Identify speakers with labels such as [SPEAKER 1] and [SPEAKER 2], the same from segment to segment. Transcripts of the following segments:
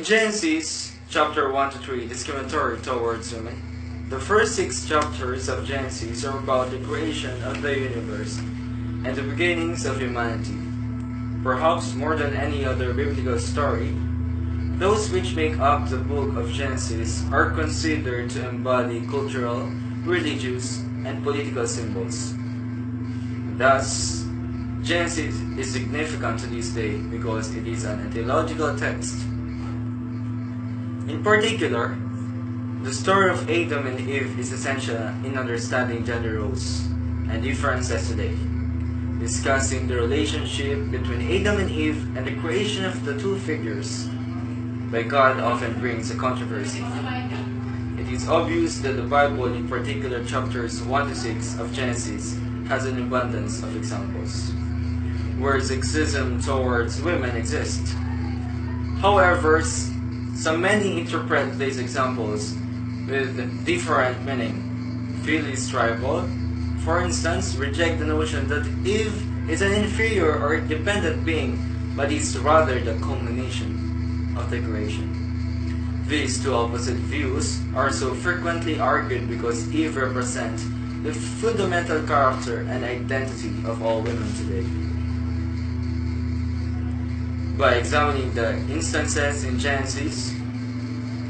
[SPEAKER 1] In Genesis chapter 1 to 3, discriminatory towards women, the first 6 chapters of Genesis are about the creation of the universe and the beginnings of humanity. Perhaps more than any other biblical story, those which make up the book of Genesis are considered to embody cultural, religious, and political symbols. Thus, Genesis is significant to this day because it is an theological text. In particular, the story of Adam and Eve is essential in understanding gender roles and differences today. Discussing the relationship between Adam and Eve and the creation of the two figures by God often brings a controversy. It is obvious that the Bible, in particular chapters 1 to 6 of Genesis, has an abundance of examples where sexism towards women exists. However, many interpret these examples with different meaning. Phyllis Tribal, for instance, reject the notion that Eve is an inferior or dependent being, but is rather the culmination of the creation. These two opposite views are so frequently argued because Eve represents the fundamental character and identity of all women today. By examining the instances in Genesis,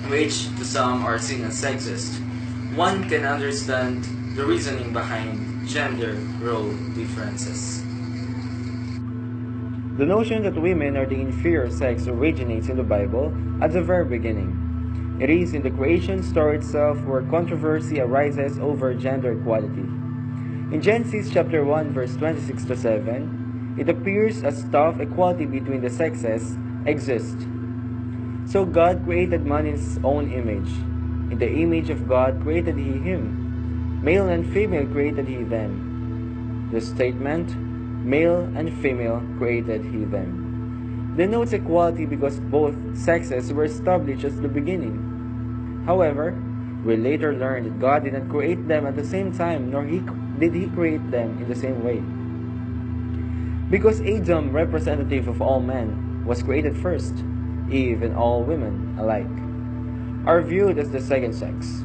[SPEAKER 1] which to some are seen as sexist, one can understand the reasoning behind gender role differences. The notion that women are the inferior sex originates in the Bible at the very beginning. It is in the creation story itself where controversy arises over gender equality. In Genesis chapter 1 verse 26 to 7, it appears as though equality between the sexes exists. So God created man in his own image. In the image of God created he him. Male and female created he them. The statement, male and female created he them, denotes equality because both sexes were established at the beginning. However, we later learn that God did not create them at the same time, nor did he create them in the same way. Because Adam, representative of all men, was created first, Eve and all women alike are viewed as the second sex.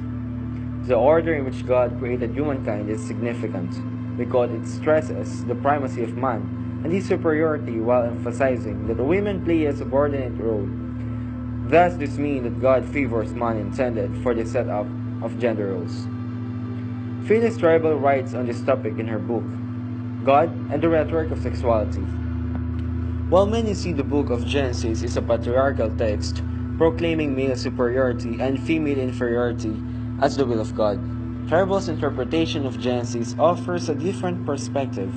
[SPEAKER 1] The order in which God created humankind is significant because it stresses the primacy of man and his superiority while emphasizing that the women play a subordinate role. Thus, this means that God favors man intended for the setup of gender roles. Phyllis Tribal writes on this topic in her book, God and the Rhetoric of Sexuality. While many see the book of Genesis as a patriarchal text proclaiming male superiority and female inferiority as the will of God, Tribal's interpretation of Genesis offers a different perspective.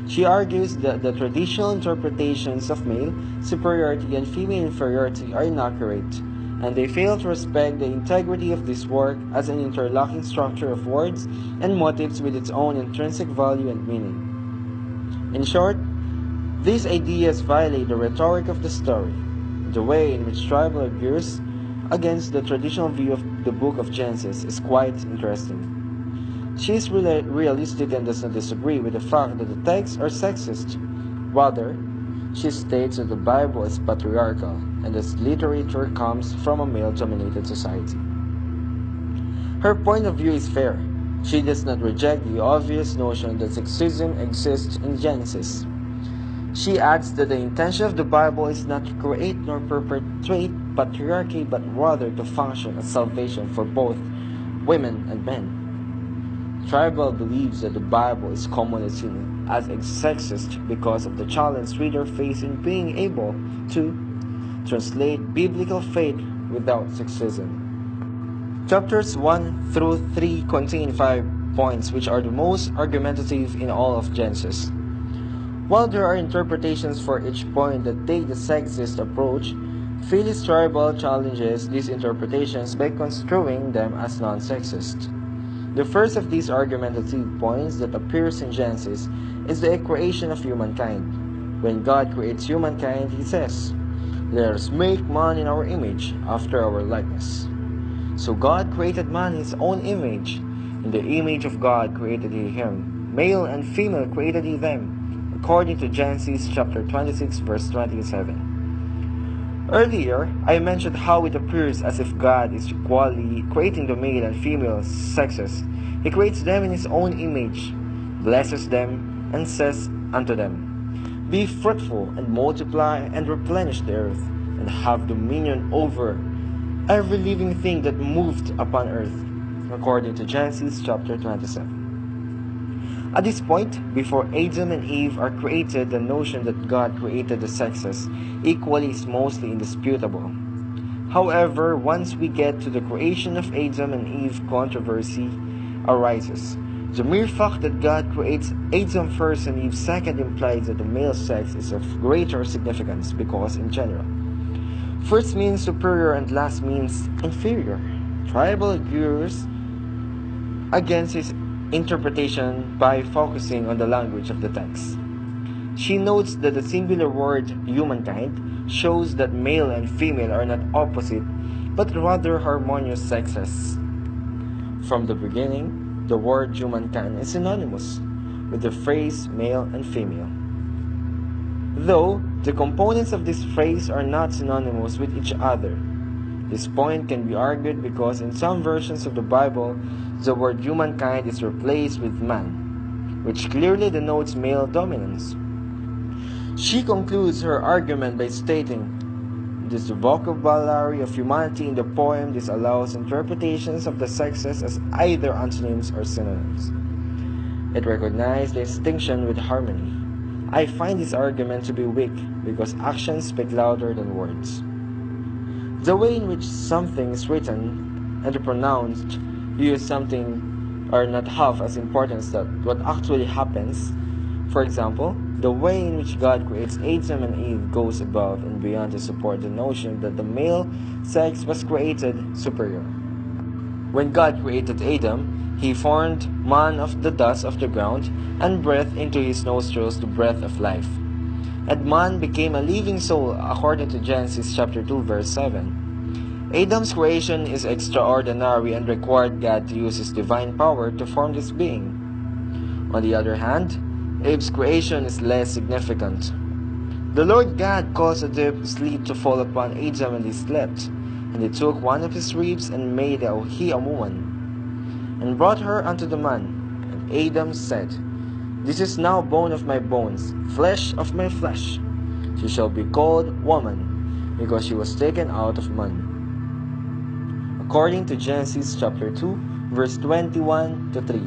[SPEAKER 1] She argues that the traditional interpretations of male superiority and female inferiority are inaccurate, and they fail to respect the integrity of this work as an interlocking structure of words and motives with its own intrinsic value and meaning. In short, these ideas violate the rhetoric of the story. The way in which Tribal argues against the traditional view of the book of Genesis is quite interesting. She is realistic and does not disagree with the fact that the texts are sexist. Rather, she states that the Bible is patriarchal and that literature comes from a male-dominated society. Her point of view is fair. She does not reject the obvious notion that sexism exists in Genesis. She adds that the intention of the Bible is not to create nor perpetuate patriarchy, but rather to function as salvation for both women and men. Tribal believes that the Bible is commonly seen as sexist because of the challenge readers face in being able to translate biblical faith without sexism. Chapters 1 through 3 contain 5 points which are the most argumentative in all of Genesis. While there are interpretations for each point that take the sexist approach, Phyllis Tribal challenges these interpretations by construing them as non-sexist. The first of these argumentative points that appears in Genesis is the creation of humankind. When God creates humankind, he says, "Let us make man in our image, after our likeness." So God created man in his own image. In the image of God created he him. Male and female created he them, according to Genesis chapter 26 verse 27. Earlier, I mentioned how it appears as if God is equally creating the male and female sexes. He creates them in His own image, blesses them, and says unto them, "Be fruitful, and multiply, and replenish the earth, and have dominion over every living thing that moved upon earth," according to Genesis chapter 27. At this point, before Adam and Eve are created, the notion that God created the sexes equally is mostly indisputable. However, once we get to the creation of Adam and Eve, controversy arises. The mere fact that God creates Adam first and Eve second implies that the male sex is of greater significance because, in general, first means superior and last means inferior. Tribal argues against his interpretation by focusing on the language of the text. She notes that the singular word humankind shows that male and female are not opposite but rather harmonious sexes. From the beginning, the word humankind is synonymous with the phrase male and female, though the components of this phrase are not synonymous with each other. This point can be argued because in some versions of the Bible, the word humankind is replaced with man, which clearly denotes male dominance. She concludes her argument by stating, "This vocabulary of humanity in the poem disallows interpretations of the sexes as either antonyms or synonyms. It recognizes the distinction with harmony. I find this argument to be weak because actions speak louder than words. The way in which something is written and the pronouns use something are not half as important as what actually happens. For example, the way in which God creates Adam and Eve goes above and beyond to support the notion that the male sex was created superior. When God created Adam, He formed man of the dust of the ground and breathed into his nostrils the breath of life. And man became a living soul according to Genesis chapter 2 verse 7. Adam's creation is extraordinary and required God to use His divine power to form this being. On the other hand, Eve's creation is less significant. The Lord God caused a deep sleep to fall upon Adam and he slept. And He took one of his ribs and made a woman, and brought her unto the man. And Adam said, "This is now bone of my bones, flesh of my flesh. She shall be called woman, because she was taken out of man." According to Genesis chapter 2, verse 21 to 3.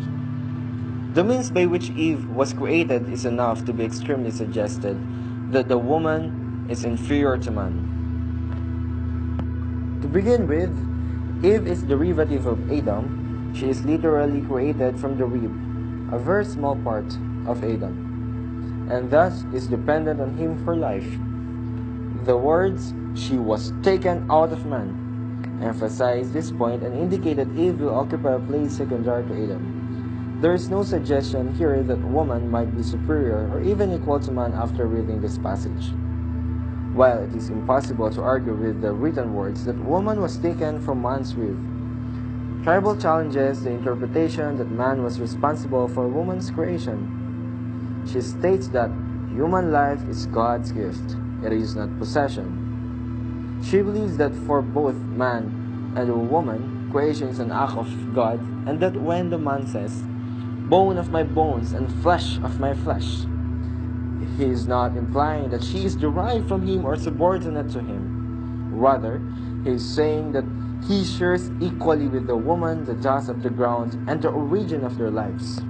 [SPEAKER 1] The means by which Eve was created is enough to be extremely suggested that the woman is inferior to man. To begin with, Eve is derivative of Adam. She is literally created from the rib, a very small part of Adam, and thus is dependent on him for life. The words, "she was taken out of man," emphasize this point and indicate that Eve will occupy a place secondary to Adam. There is no suggestion here that woman might be superior or even equal to man after reading this passage. While it is impossible to argue with the written words that woman was taken from man's rib, Tribal challenges the interpretation that man was responsible for woman's creation. She states that human life is God's gift, it is not possession. She believes that for both man and woman, creation is an act of God, and that when the man says, "bone of my bones and flesh of my flesh," he is not implying that she is derived from him or subordinate to him. Rather, he is saying that he shares equally with the woman the dust of the ground and the origin of their lives.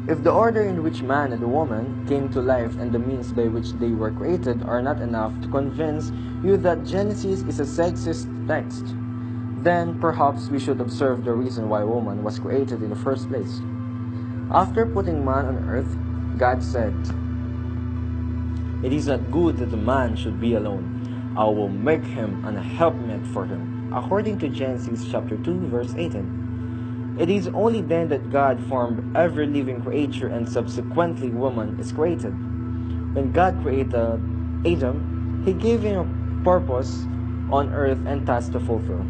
[SPEAKER 1] If the order in which man and woman came to life and the means by which they were created are not enough to convince you that Genesis is a sexist text, then perhaps we should observe the reason why woman was created in the first place. After putting man on earth, God said, "It is not good that the man should be alone. I will make him an helpmeet for him," according to Genesis chapter 2 verse 18. It is only then that God formed every living creature and subsequently woman is created. When God created Adam, He gave him a purpose on earth and task to fulfill.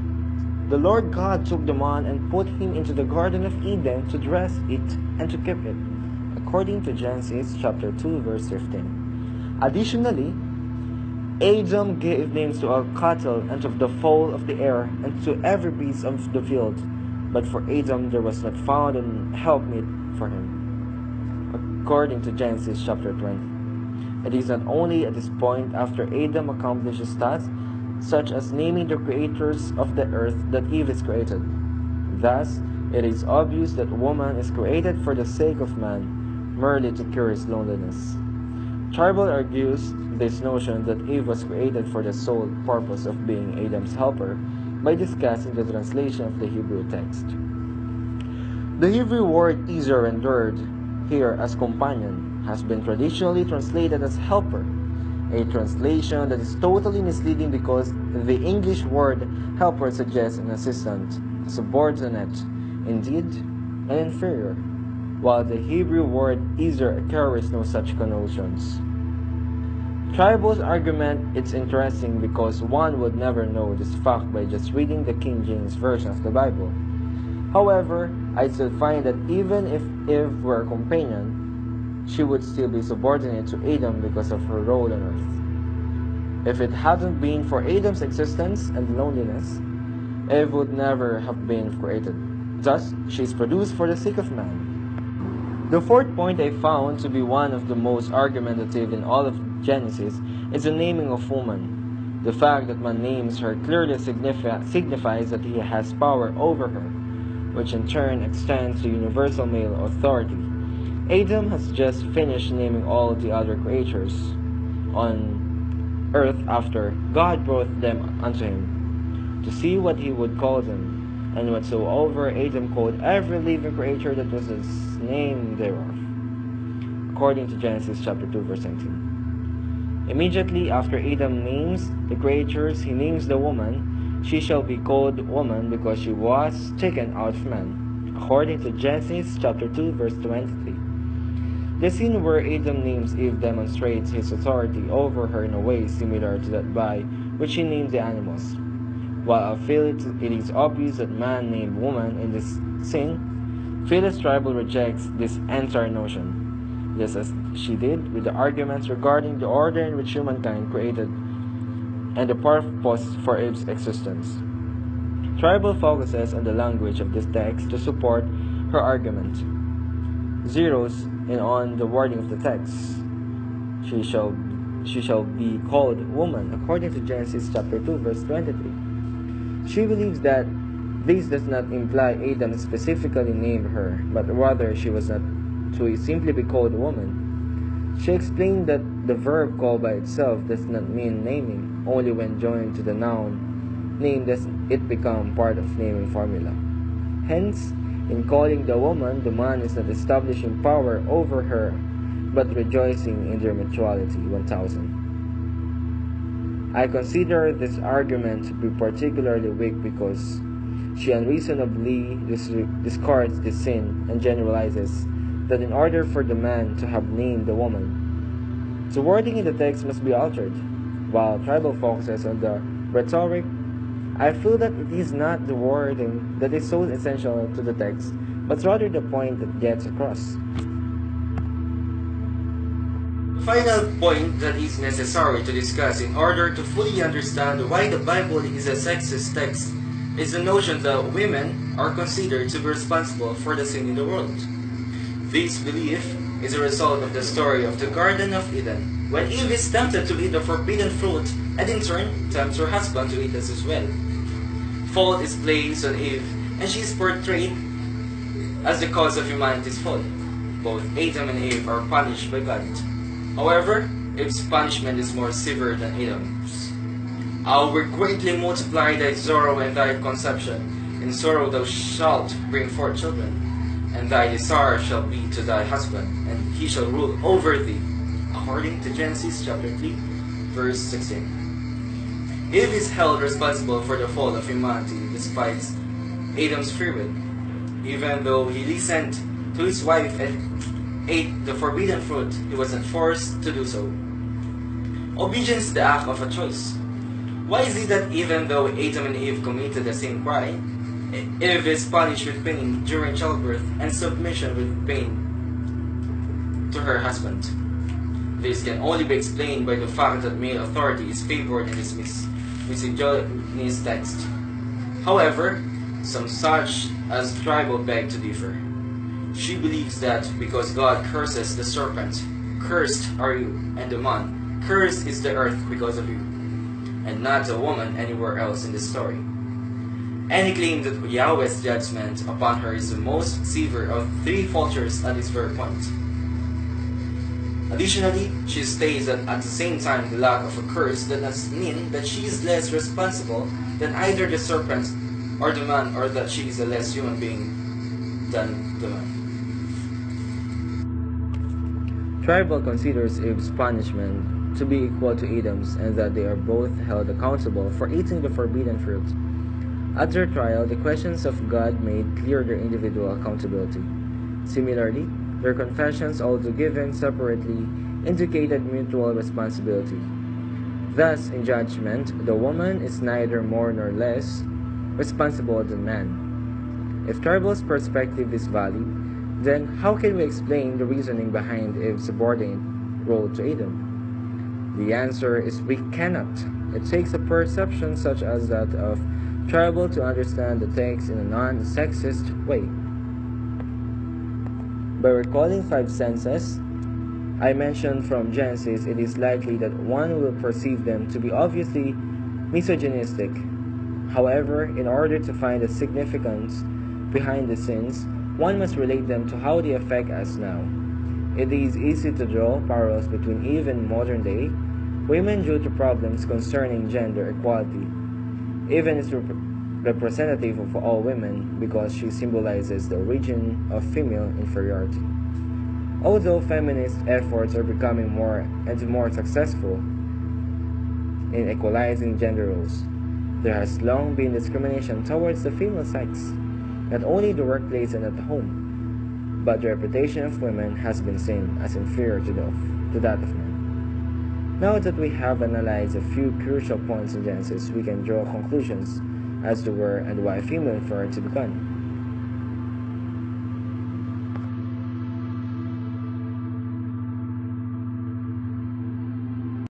[SPEAKER 1] The Lord God took the man and put him into the Garden of Eden to dress it and to keep it, according to Genesis chapter 2 verse 15. Additionally, Adam gave names to all cattle and to the fowl of the air and to every beast of the field. But for Adam there was not found an helpmeet for him. According to Genesis chapter 20. It is not only at this point after Adam accomplishes tasks such as naming the creators of the earth that Eve is created. Thus, it is obvious that woman is created for the sake of man, merely to cure his loneliness. Tribal argues this notion that Eve was created for the sole purpose of being Adam's helper by discussing the translation of the Hebrew text. The Hebrew word ezer, rendered here as companion, has been traditionally translated as helper, a translation that is totally misleading because the English word helper suggests an assistant, a subordinate, indeed an inferior, while the Hebrew word ezer carries no such connotations. Tribal's argument is interesting because one would never know this fact by just reading the King James Version of the Bible. However, I still find that even if Eve were a companion, she would still be subordinate to Adam because of her role on earth. If it hadn't been for Adam's existence and loneliness, Eve would never have been created. Thus, she is produced for the sake of man. The fourth point I found to be one of the most argumentative in all of Genesis is the naming of woman. The fact that man names her clearly signifies that he has power over her, which in turn extends to universal male authority. Adam has just finished naming all the other creatures on earth after God brought them unto him, to see what he would call them. And whatsoever Adam called every living creature, that was the name thereof. According to Genesis chapter 2 verse 19. Immediately after Adam names the creatures, he names the woman. She shall be called woman because she was taken out of man. According to Genesis chapter 2 verse 23. The scene where Adam names Eve demonstrates his authority over her in a way similar to that by which he named the animals. While I feel it is obvious that man named woman in this scene, Phyllis Tribal rejects this entire notion, just as she did with the arguments regarding the order in which humankind created and the purpose for Eve's existence. Tribal focuses on the language of this text to support her argument, zeroes in on the wording of the text. She shall be called woman, according to Genesis chapter 2 verse 23. She believes that this does not imply Adam specifically named her, but rather she was not to simply be called woman. She explained that the verb called by itself does not mean naming. Only when joined to the noun name does it become part of naming formula. Hence, in calling the woman, the man is not establishing power over her, but rejoicing in their mutuality. 1000. I consider this argument to be particularly weak because she unreasonably discards the sin and generalizes that in order for the man to have named the woman, the wording in the text must be altered. While Tribal focuses on the rhetoric, I feel that it is not the wording that is so essential to the text, but rather the point that gets across. The final point that is necessary to discuss in order to fully understand why the Bible is a sexist text is the notion that women are considered to be responsible for the sin in the world. This belief is a result of the story of the Garden of Eden, when Eve is tempted to eat the forbidden fruit and in turn tempts her husband to eat this as well. Fault is placed on Eve, and she is portrayed as the cause of humanity's fall. Both Adam and Eve are punished by God. However, Eve's punishment is more severe than Adam's. I will greatly multiply thy sorrow and thy conception. In sorrow thou shalt bring forth children, and thy desire shall be to thy husband, and he shall rule over thee. According to Genesis chapter 3, verse 16. Eve is held responsible for the fall of humanity despite Adam's free will. Even though he listened to his wife and ate the forbidden fruit, he wasn't forced to do so. Obedience is the act of a choice. Why is it that even though Adam and Eve committed the same crime, Eve is punished with pain during childbirth and submission with pain to her husband? This can only be explained by the fact that male authority is favored in this misogynist text. However, some such as tribal beg to differ. She believes that because God curses the serpent, cursed are you, and the man, cursed is the earth because of you, and not the woman anywhere else in the story. Any claim that Yahweh's judgment upon her is the most severe of three falters at this very point. Additionally, she states that at the same time the lack of a curse does not mean that she is less responsible than either the serpent or the man, or that she is a less human being than the man. Tribal considers Eve's punishment to be equal to Adam's, and that they are both held accountable for eating the forbidden fruit. At their trial, the questions of God made clear their individual accountability. Similarly, their confessions, although given separately, indicated mutual responsibility. Thus, in judgment, the woman is neither more nor less responsible than man. If tribal's perspective is valid, then how can we explain the reasoning behind Eve's subordinate role to Adam? The answer is we cannot. It takes a perception such as that of tribal to understand the text in a non-sexist way. By recalling 5 senses I mentioned from Genesis, it is likely that one will perceive them to be obviously misogynistic. However, in order to find the significance behind the sins, one must relate them to how they affect us now. It is easy to draw parallels between Eve and modern day women due to problems concerning gender equality. Eve is representative of all women because she symbolizes the origin of female inferiority. Although feminist efforts are becoming more and more successful in equalizing gender roles, there has long been discrimination towards the female sex, not only in the workplace and at home, but the reputation of women has been seen as inferior to that of men. Now that we have analyzed a few crucial points in Genesis, we can draw conclusions as to where and why female inferiority began.